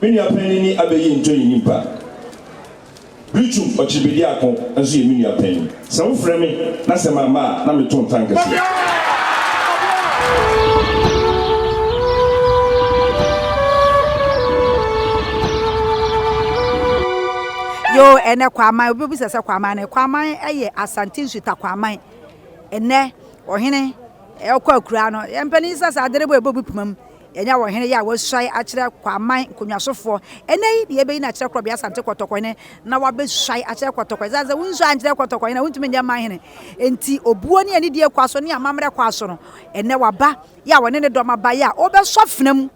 Many are penny abeyi enjoying nimpa. Tutu Bediako and see many are penny. Some framing, that's a mama, na me ton tankers. Yo, ene Kwaman, obi sese Kwaman, Kwaman eye Asante Suta Kwaman. Ene ohene e okwa kura no. Empani sase aderebo ebobu pumam. Enya ohene ya wo swai akire Kwaman konwasofo. Ene yi ye be na akire krobia Asante Kotoko ne na wa be swai akire Kotoko. Zaza wunso akire Kotoko ne wuntumi nya mahene. Enti obuo ne ani die kwaso ne amamre kwaso no. Ene waba ya wone ne doma ba ya obesofnam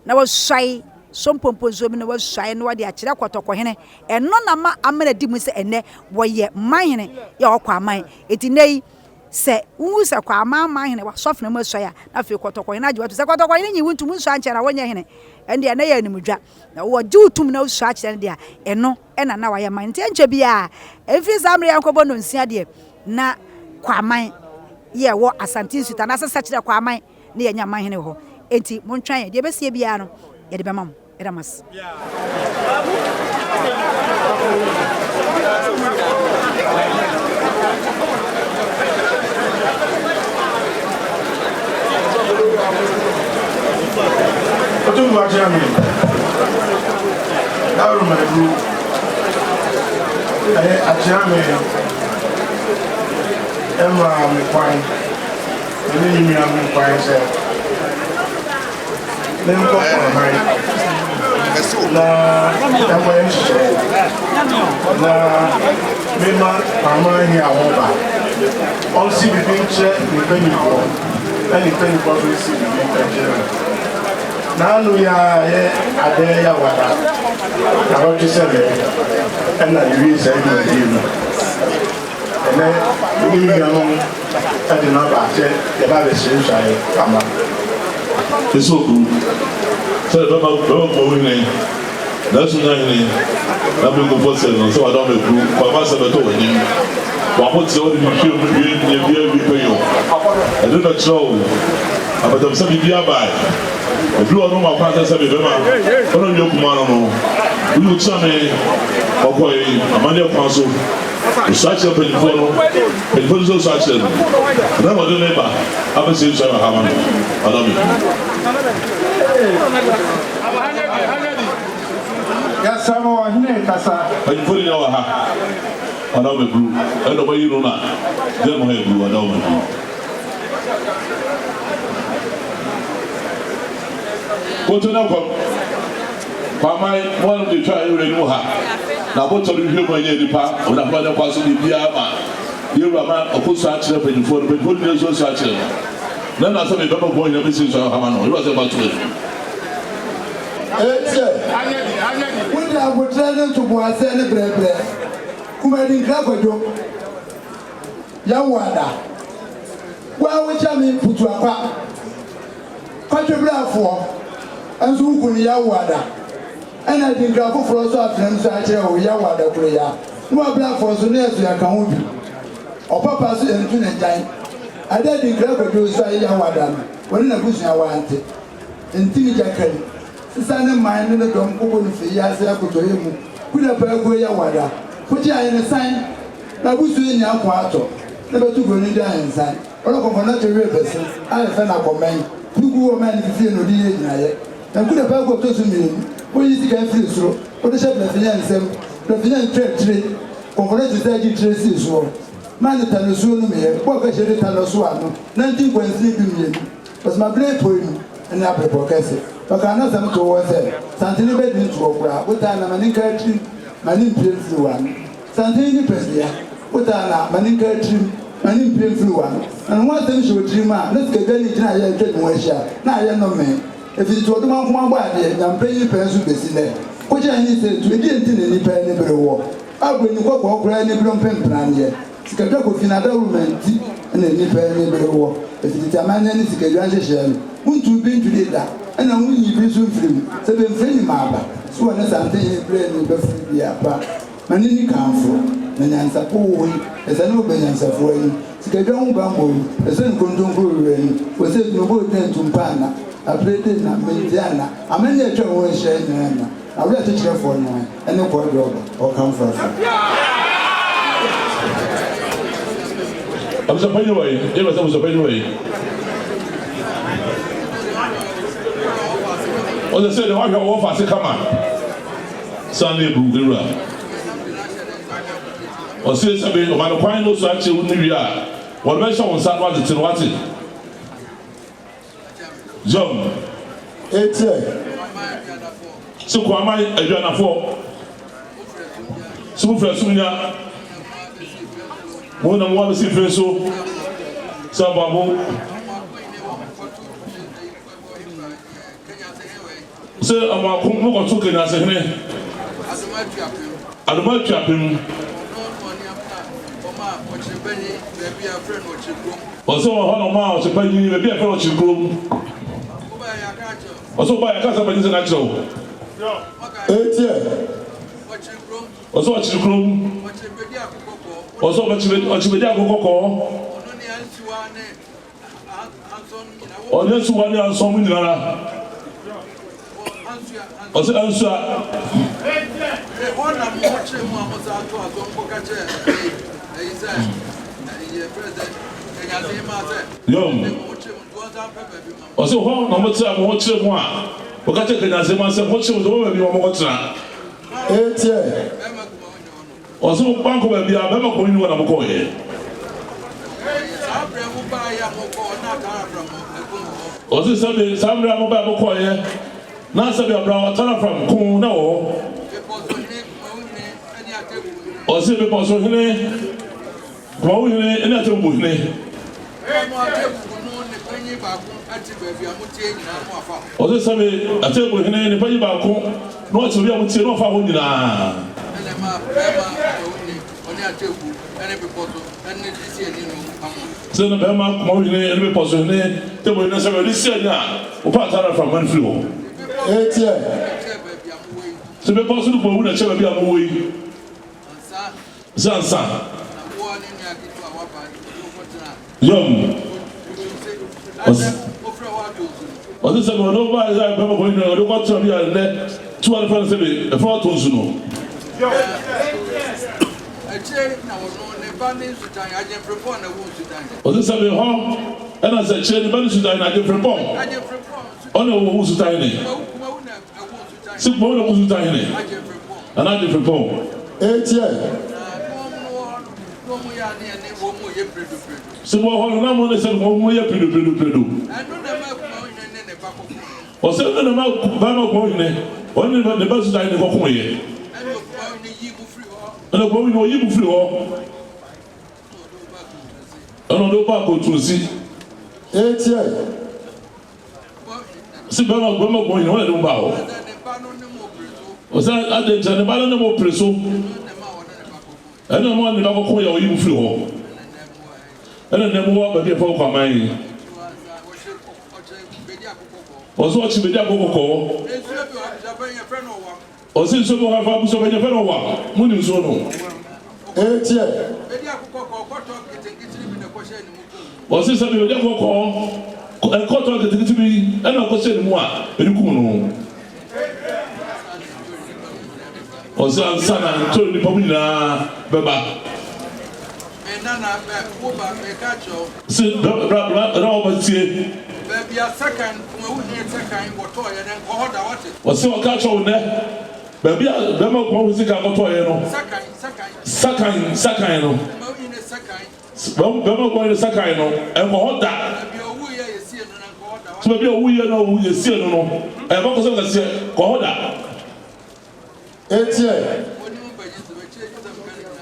na wo swai some pomponzo mi na wa swai no de akire Kotoko hene eno na ma amana di mu se ene wo ye mahene ya okwaman eti nei se wu se Kwamanmanhene wa sofna mu swai na fe Kotoko hene agye se Kotoko hene nyi wuntu mu swai anchera wonya hene ende na ya animdwa na wo di utum na swai akire de a eno ena na wa ye man nte nche bia efi samre yankobo no nsia de na Kwaman ye wo Asante Suta na sesa kire Kwaman ne ye nya mahene ho enti montwan de besie bia no ye de bemam Eramas. Otumfuo ajami. Daru madu. Ajami. Emma me kwai. Ni mi am kwai se. Nem ko mai. Na Mema Kwamanmanhene awoba. On si bibin che ni peniko. Ani peniko fi si bibin penjera. Na anu ya ye ade ya wada. Na wo tisele. Ena yiri se ni dino. Ene ni ya no ade na ba che ye ba be se shaye kama. Esoku. So the that's not any. That will go for sale. So I don't know. But my son told him, "What what's all the film you pay you?" I don't know. But I'm saying be by. If you are not my father, say be man. Don't you come on? You look some okay. Amanda Council. Such a penfollow. Penfollow such a. Never do neighbor. I'm a sister. I love you. Yes, I'm on here, Casa. But you put it over her. I know the blue. I know why you don't know. Then my hair blue. I know my blue. Go to now. Kwaman, one of the trial you know her. Now, what are you here by the park? Or the brother was in the Biama. You are a man of who such a penny for the good news of such a. Then I saw a double boy in the business of Hamano. He was about to. When I would tell them to Boateng bread, who made in Clapado Yawada. Well, which I mean, put to a pap. Country black for, and so could Yawada. And I think I'll for us after them, such a Yawada prayer. No black for so near to your county. Or Papa's and Tunatine. I did in Clapado say Yawada when I was wanted. And Timmy Jackal. Sana mind the drum open for years after him. Could have go Yawada. Put you in a sign. Now, who's doing your quarter? Never to go in the iron sign. Or of another rivers. I have a comment. Who go a man if you know the age. And could have go to me. What is the guy free through? What is the finance? The finance trade. Conference is that you trace this war. Man, the Tanosuno, what I should tell us 19.3 million. Was my blade for him and Apple Podcast. But I know some to was there. Something about me to opera. What I am an encouraging, my influence one. Something Presia. What I am an encouraging, my influence one. And one thing she would dream out. Let's get any giant trade in Russia. Now I am no man. If it's what one body, I'm paying pencil to see there. What I need to do, didn't any pen every war. I will go for granny blonde pen plan yet. Sikadako Finada woman, and any pen every war. If it's a man, any Sikadran shell. Won't you be today that? And I'm winning you soon free. 7 friendly maba. So I know something you play in the free apart. Manini come for. Nyansapo, as an open Nyansapo, Sekyere Bambo, a son control was said no boat then to Pana. Aprede na Mediana. I mean, the two was sharing. I will let you for now. And no point or come from. I'm so anyway. It was anyway. As I said, the wife of us come on. Sunday Brugera. Or say something of my final so actually wouldn't be what mention on Saturday to what it. John. It's so Kwamanmanhene Nyansapo. So first Sunya. One and one is if so. Sababu. So I'm a convoke to Kenya Sekyere. I don't want to happen. Also, one mile to pay you, maybe a fellow to groom. Also, by a cousin, but it's a natural. Also, what you groom. Also, what you Bediako. Or this one, and so many. Also, answer. Also, how number 7 watch one. What I take as a master watch was over you on what's not. Also, Banco will be a member going when I'm going. Also, some Rambo Coy. Nasa be a brown turn from Kuno. Or say the person Kwamanmanhene and at a wood. Or the Sammy, a table in the Bediako, not to be able to know how we are. So the Bama Kwamanmanhene and the person, they will necessarily say now, or part from one floor. So the person who would never be a movie. Zansa. Young. Or this is nobody I remember going to the water of your net 270 4 tons. Or this is a home, and as a chain, but it's a different bomb. Oh no, who's tiny? Six more who's tiny. And I different bomb. 8 years. So what I'm going to say, one way up in the or say, no, Bama going only the best I never go here. And I'm going to you through. I don't know about to see 8 years. See, Bama going on the bow. Was that at the Janabala no more preso? I don't want to go or you through. And then never walk but before Kwamanmanhene. Was watching Bediako call. Or since you have a so many fellow one, Moon is on. 8 years. Was this a Bediako call? And caught on the to be, and I'll say more. And you know. Or some son and told the Pomina Baba. See, Robert, baby, a second, or so a catch on there. Baby, a demo music I got to Sakano. Bema going to Sakano, and what that. So maybe a we know who you see, no, and what was I say, Kohoda. 8 years.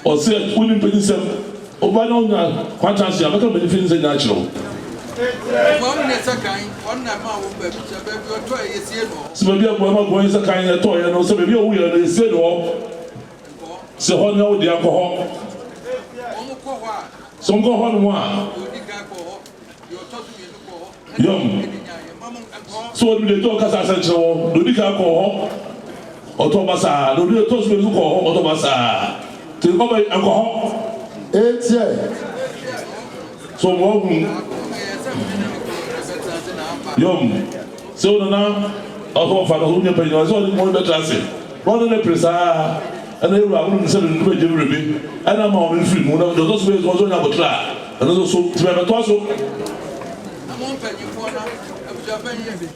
Or say, winning Ebenezer. Oh, by now, quite chance, I'm not going to be natural. So maybe I'm going to kind of toy, and also maybe we are the same or so on now with the alcohol. Some go on one. Young. So they talk as I said, so do the alcohol or Tomasa, do the toast with or Tomasa to go by alcohol. 8 years. So, young. So now, I'll find out who you're paying. I saw the more better answer. One of the precise, and they were out of 7 to Jimmy, and I'm on free moon of those ways was on our try. And also to have a toss.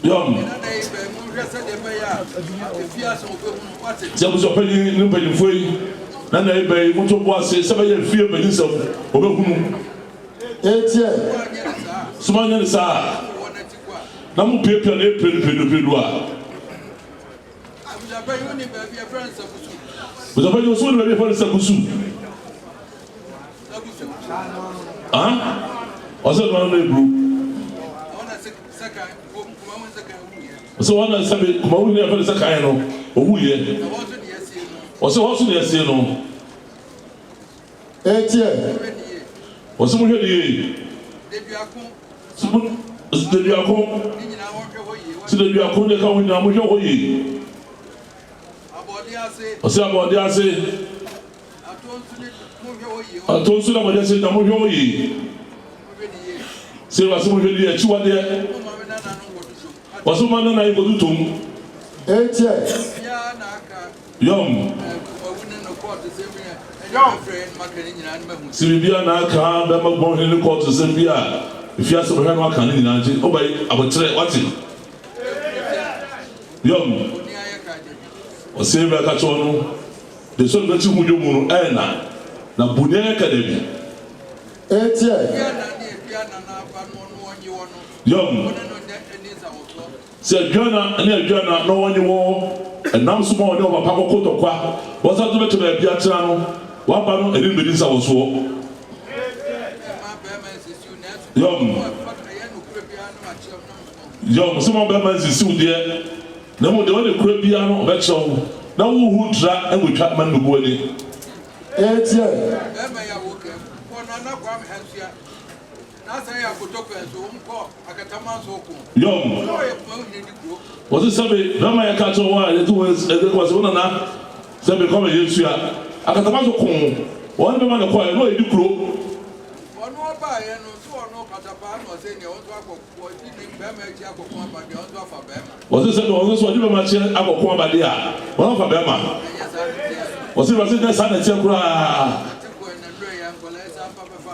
Young. So was opening new penny for you. And I pay what was 7 years fear minutes of Otumfuo. 8 years. Small and sad. Namu paper na pedu. But I was one very friends Sakusu. Was it one of the group? So one of the Kumawi for the Sekyere, or who ye? Was also the Asino. 8 years. Was someone here? Bediako. So the Bediako they come in now with your way. Osei Bediako. I told you about this. I'm with your way. Say what's over here? Two are there. What's the man I go to Tutu? 8 years. Young. Sylvia Naka, Bema born in the court to Sylvia. If you ask for her, I can imagine. Oh, by our trade, what's it? Young. Osei Bediako. The son of Tutu, Anna. Na Boateng Academy. 8 years. Young. Say Ghana and Ghana, no one you war, and now small over Papa Kotokwa. Was that the better Biachano? One panel and Ebenezer was war. Young, some of them is still there. No, the only crib piano of that show. Now who track and we track man to go in. 8 years. Young. Was it somebody? Rama catch on why it was one and a said become a year. I got a man of corn. One man acquired no you crow. One more by and so no Patapan was saying was it said also what you mentioned about Kwamanmanhene? One of Bema. Was it the son of Sekyere?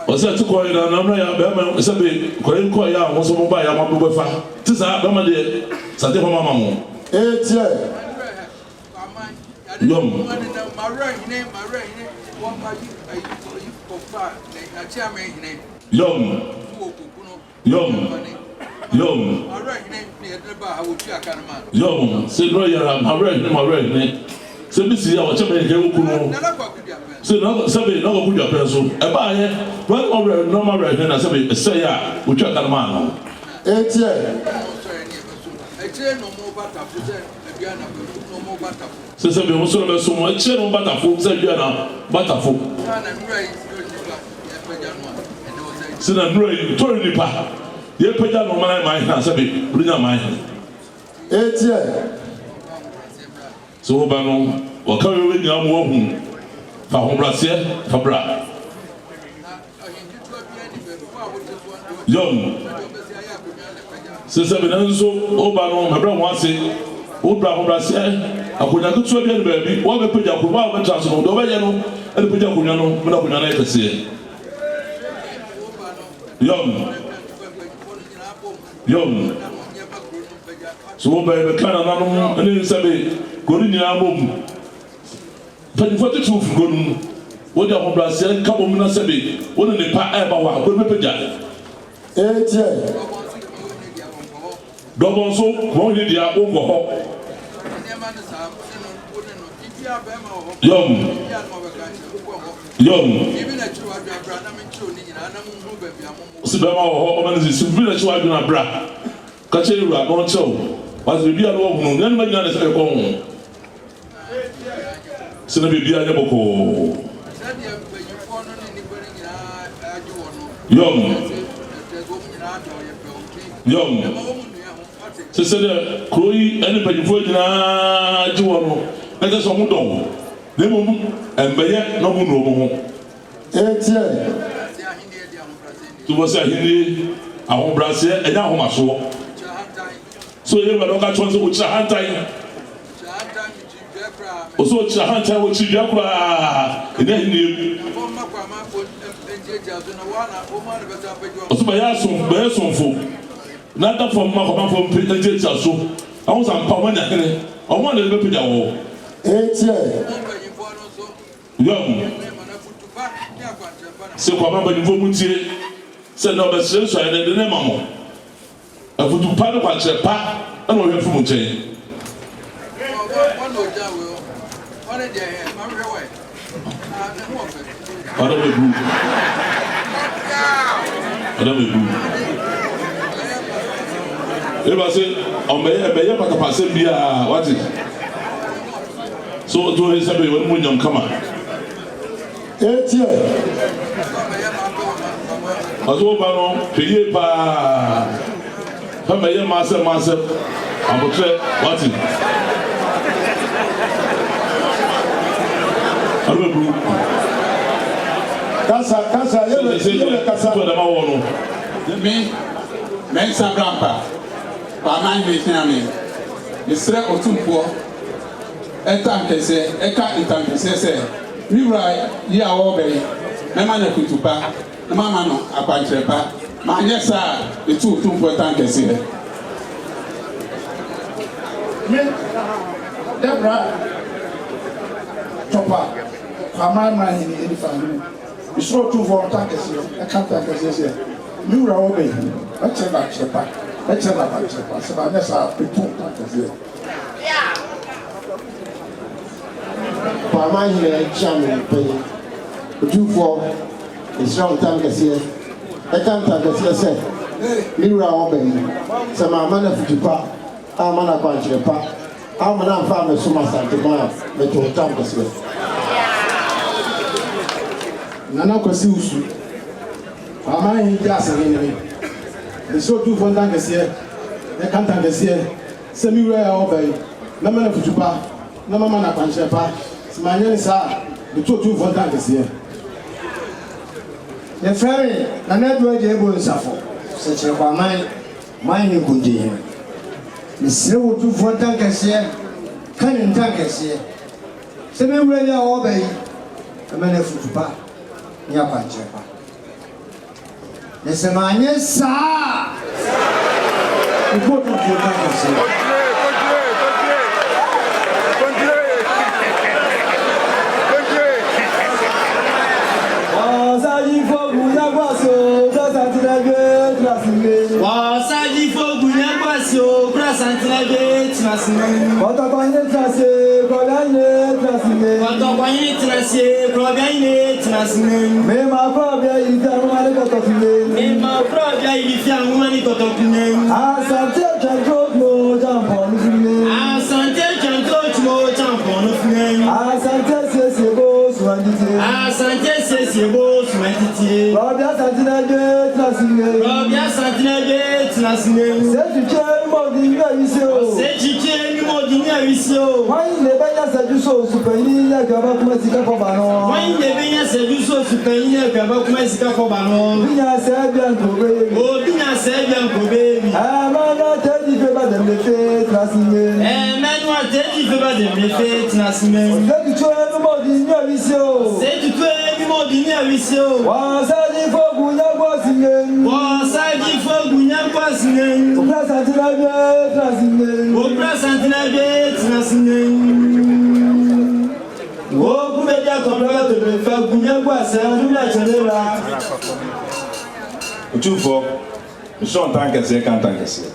Was that to call it an umbrella? Sabi, Korean Koya was a mobile Mabufa. Tisa, Bama de Sante Mamma. 8 years. Young. Young. Say, no, you're my red. So this is our champion here. So now, Sabi, no good your pencil. A buyer, well, over normal right hand, I say, we check that man. 8 years. So, Sabi, was so much butterful, said butterful. So, I'm really totally pa. You put down on my mind, Sabi, bring your mind. 8 years. So, Bano, or come with your home. Fahombrasia, Fabra. Young. Since I've been Obano, my brother wants it. Old Brasia, I could not do so again, baby. What we put your Kuba Transform, the Vayano, and put your Kunano, Munana say. Young. So, by the kind of animal, and then say, go in your album. 42 from Gun. What the Brasia, couple minutes a bit. What in the pa ever walk with the Pajak. 8 years. Double so, one in the alcohol. Young. Sibama or Oman is village wide in a bra. Catching you at one show. Was the beer of no, then my gun is a home. So be a neboko. Young. So said Chloe, anybody for the Juano. Let us all go. They move and by yet no more. 8 years. To was a Hindi, our Brasia, and now my soul. So you never got chance to watch a hand time. Also, watch a hand time with Debra. And then you. Also, by some food. Not that from Macomb from President Jasso. I was on Kwamanmanhene. I wanted to go to the wall. Young. So Kwamanmanhene said no, but since I had the name of a foot part of what's a pack and we'll have from chain. If I say, on my upper capacity, what is so to his happy when you come out. Azobano, paye pa. Famille master, I will say, what is I will do. Casa, you say, Casa, what am I want? Me, Mensa Grandpa, Kwamanmanhene, Mr. Otumfuo, Etankese, Eka Itankese, Mirai, Yaobe, Memana Kutupa, Mamano, Apantrepa, Manyesa, the two Otumfuo Tankese. Debra, Chopper, Kwamanmanhene in the family. We saw 2 for Tankese, I can't Tankese here. You are obey. Let's have a chepa. Let's have a chepa. So that's our people. Yeah. Kwamanmanhene chairman pay. Otumfuo is strong Tankese. I can't Tankese say. You are obey. So my man of Tutu, I'm an Appiah. I'm an farmer, so much at the man. But to Tankese. Nana Kosi. Kwamanmanhene just again. The so 2 for Tankese. They can't Tankese. Semi rare obey. No man of Tutu. No man of Appiah. Smanya sa the 2 for Tankese. The ferry, the network able to suffer. Such a Kwamanmanhene could do. The slow 2 for Tankese. Canning Tankese. Semi rare obey. A man of Tutu. Appiah. The Semanya sa. We go to Tankese. Otumfuo, Sean Tankese can't Tankese.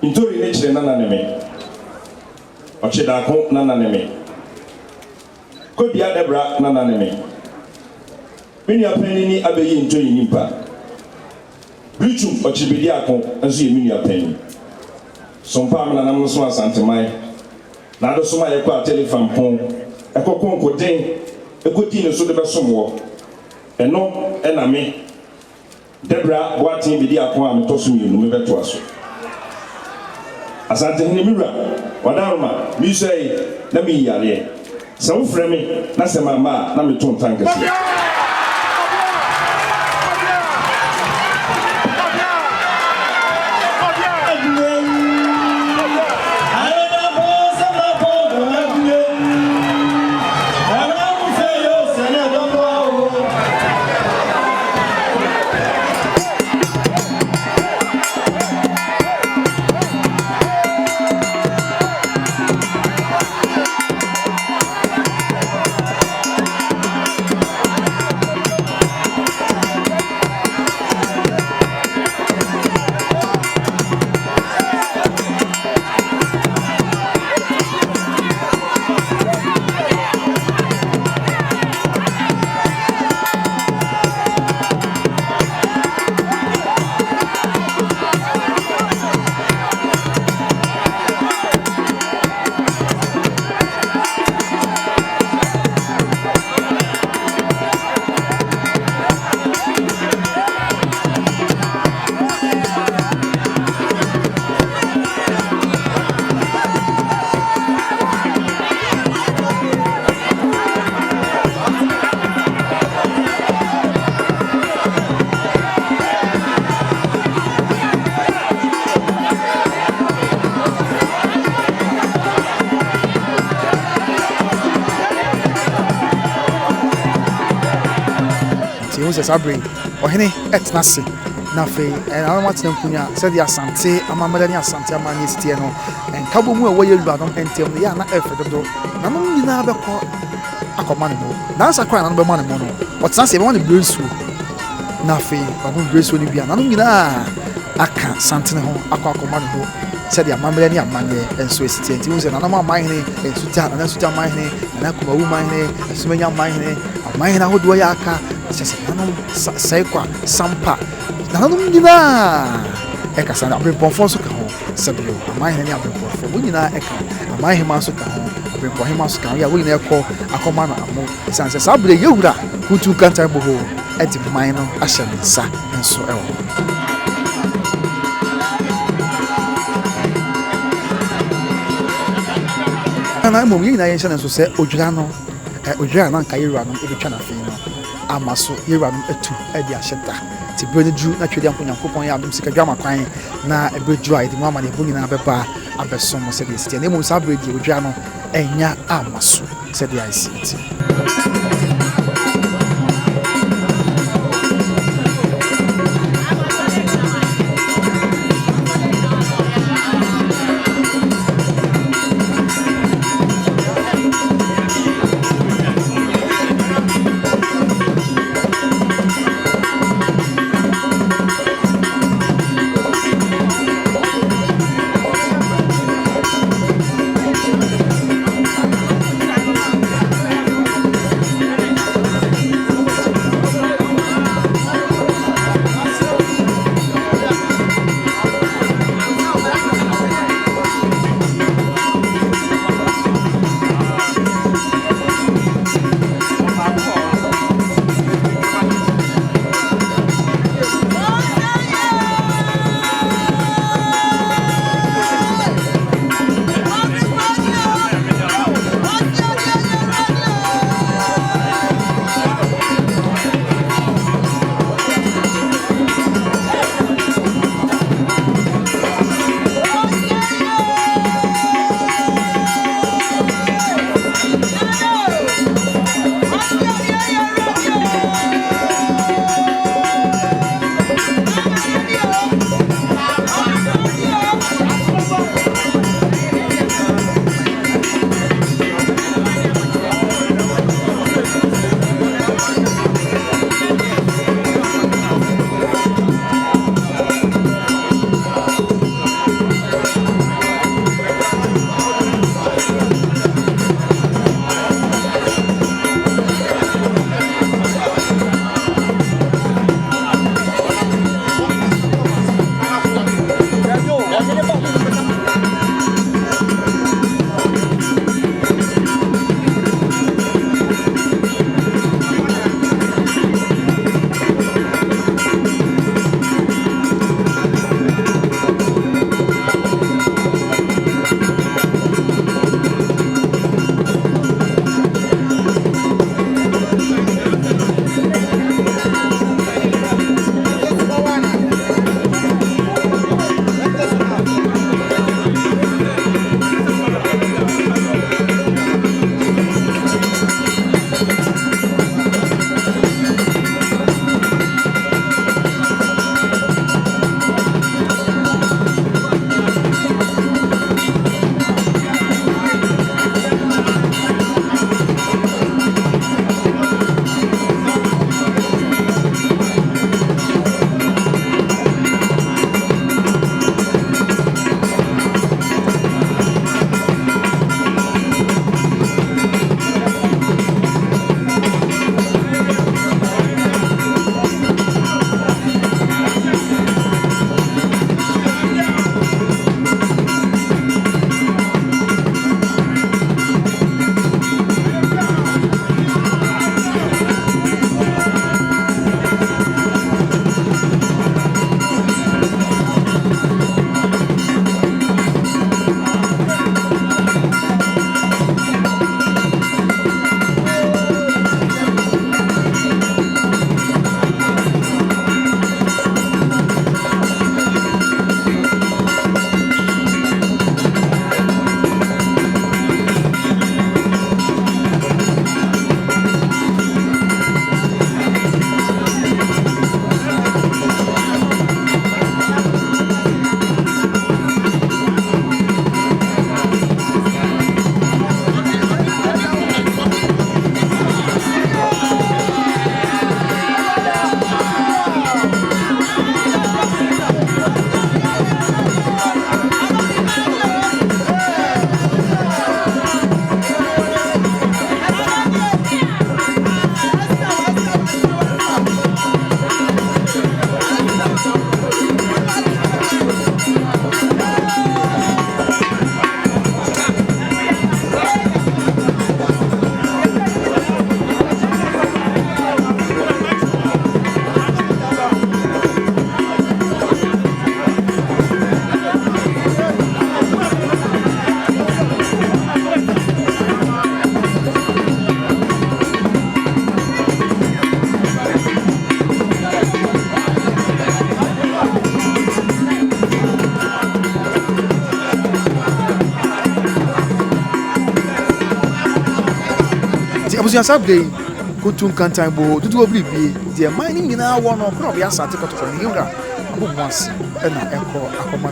Into the nature nananeme. Ochedako nananeme. Kobia Debra nananeme. When you are penny abeyi into Nimpa. Bluetooth Bediako as you mean your penny. Some parliament and Amazon Santamai. Now the Soma Equa telephone pong. A cocon could ding. A good dinner so the best some war. And no enemy. Debra, Boateng, Bediako, and Tossing you, no to us. As I tell him, Wadarma, you say, let me yell. So, Fremy, that's a mamma, let me turn Tankese. wo se sabre ohene etnase na fe na ma tena nkunya se dia asante amamada ni asante amani sitie no enkabo mu e wo yelu adom entem ya na efedodo na no nyina beko akoma ne mo na sa kwa na no be mo ne mo no otena se be mo ne bresu na fe ba mo bresu ni bia na no nyina aka santene ho akoma ne ho se dia amamada ni amani enso sitie nti wo se na no ma mahene ensuta na ensuta mahene na kuma wu mahene esumenya mahene amahene ahodo ya aka se na no sai kwa sampa na no nyina eka sana abempofo so ka ho sabio amahene ni abempofo wo nyina eka amahene ma so ka ho abempofo ma so ka ho ya wo nyina ekọ akoma na amo sanse sabre yewura kutu kanta boho edi man no ahye nsa nso ewo ana mo nyina yen hye nso se odwira no odwira na nka yewura no ebetwa na fe no amaso yewura no etu edi ahyeta ti brene ju na twede ankonyankopon ya adum sika dwama kwan na ebeju a edi mama ne bunyi na beba abesom se de sitia na mo sa bredi odwa no enya amaso se de ICT abusua sabre kotun kantan bo dudu obli bi de man ni nyina wo no kro bi asante koto ni yura abumwase na eko akoma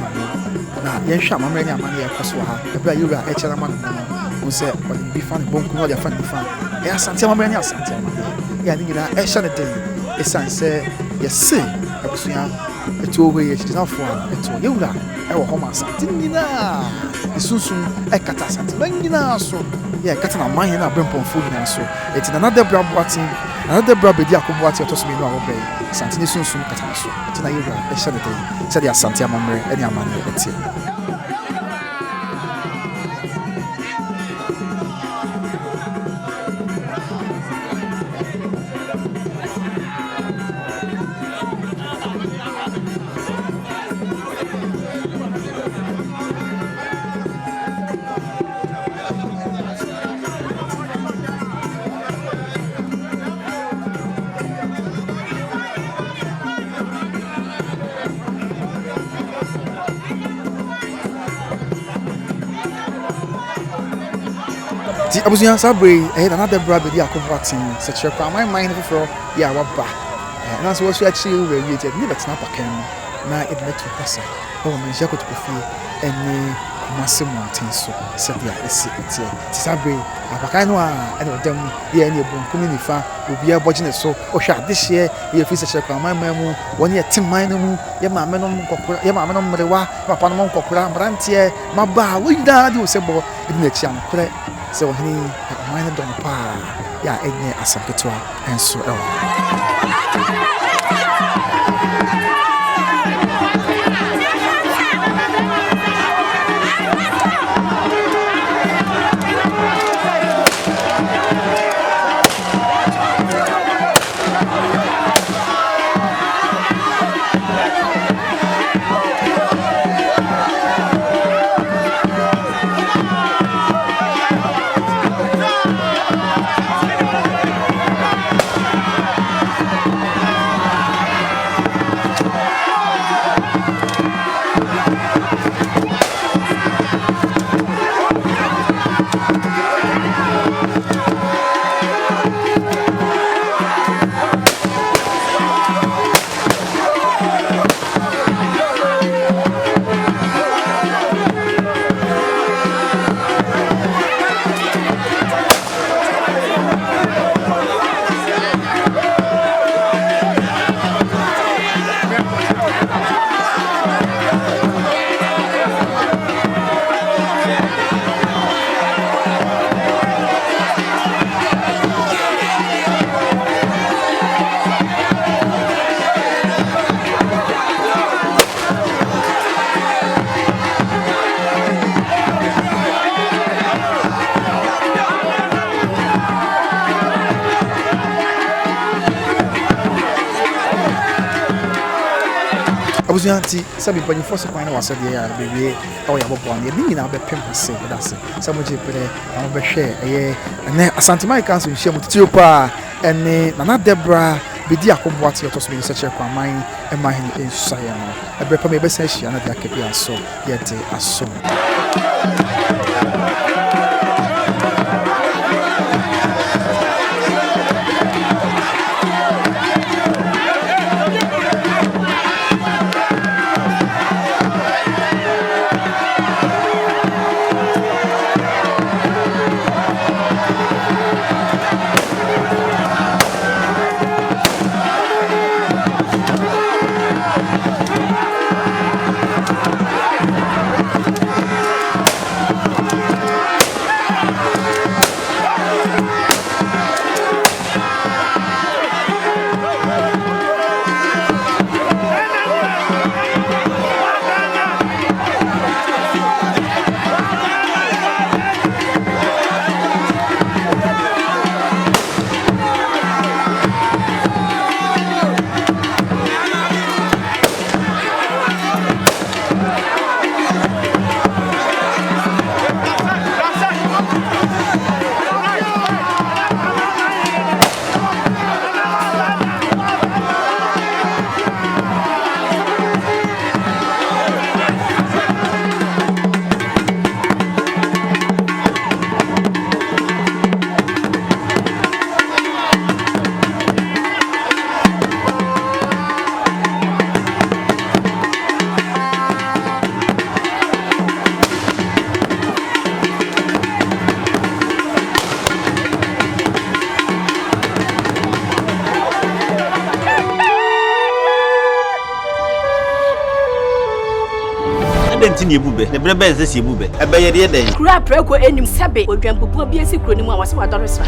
na yɛhwɛ amammerɛ ne amane yɛkɔ so ha ɛberɛ a yɛwura ɛkyɛra ma no mu sɛ ɔde bi fa ne bɔnku na ɔde afa ne bi fa ɛyɛ asante amammerɛ ne asante amaneɛ yɛ ne nyinaa ɛhyɛ ne den ɛsiane sɛ yɛse abusua ɛto hɔ yi akyirisafoɔ a ɛto yɛwura ɛwɔ hɔ ma asante nyinaa ne sunsum ɛkata asante ma nyinaa so yɛ ɛkata na amanhene na abrɛmpɔmfoɔ nyinaa so ɛti Nana Debra Boateng Nana Debra Bediako Boateng ɔtɔ so mmienu a wɔbɛn asante ne sunsum kata no so ɛti na yɛwura ɛhyɛ ne den sɛdeɛ asante amammerɛ ne amaneɛ ɛteɛ. Abusua sabre Nana Debra Bediako Boateng Sekyere Kwamanmanhene foforo ya waba na so wasu achi we wi je ni betena pakan na edmetu pasa o me je ko tofie ene kumase mountain so sadia esi etie sabre apakan no a ene odam ye ene ebunkum ni fa obi abogine so o hwa adehye ye fi Sekyere Kwamanman mu woni ye timman no mu ye maame no nkokora ye maame no mrewa papa no nkokora mrantie maba wo yida de o sebo edina chi ankore se wahini amane don pa ya enye asaketwa enso ewo Abuzianti sabi pani force kwan na wasade ya bewie o ya bobo ani ni nyina be pem ase dase samoje pere am be hwe eye ne asante mai council hye mutitio pa ene Nana Debra Bediako Boateng to so be Sekyere Kwamanmanhene ensaya no ebe pa me be sa hia na de akapia so yete aso nti ne ebube ne brebe nse se ebube ebe ye de den kura preko enim sebe odwampopo bi esi kuro ni mu a wase wadore sra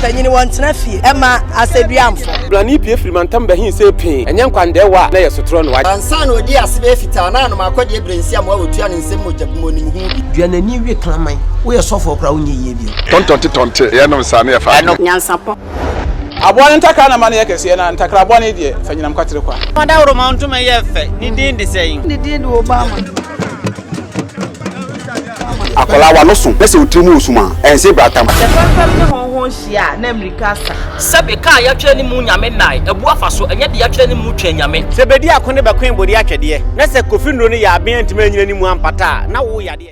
tanyini wantena fie ema aseduamfo blani pie frimantam behin se pin enye nkwande wa na yesotro no wa ansa na odi asebe fita na no makode ebrensi am wa otua ne nsem mojabmo nim hu bi duanani wie klaman wo ye sofo kra wo nye yie bi tontonte ye no sa na ye fa nyansapo abone ntaka na mane yakese na ntakra abone die fanyinam kwatere kwa mada woro ma ntoma ye fe ni din de sei ni din de Obama akola wa no so pese otrimu osuma ense bratam fam ne honhon hia na America sabe ka ya twa ni mu nyame nai ebu afa so enye de ya twa ni mu twa nyame se Bediako ne bakwen bodi atwede na se kofi nro ne ya aben ntima nyina ni mu ampata na wo ya de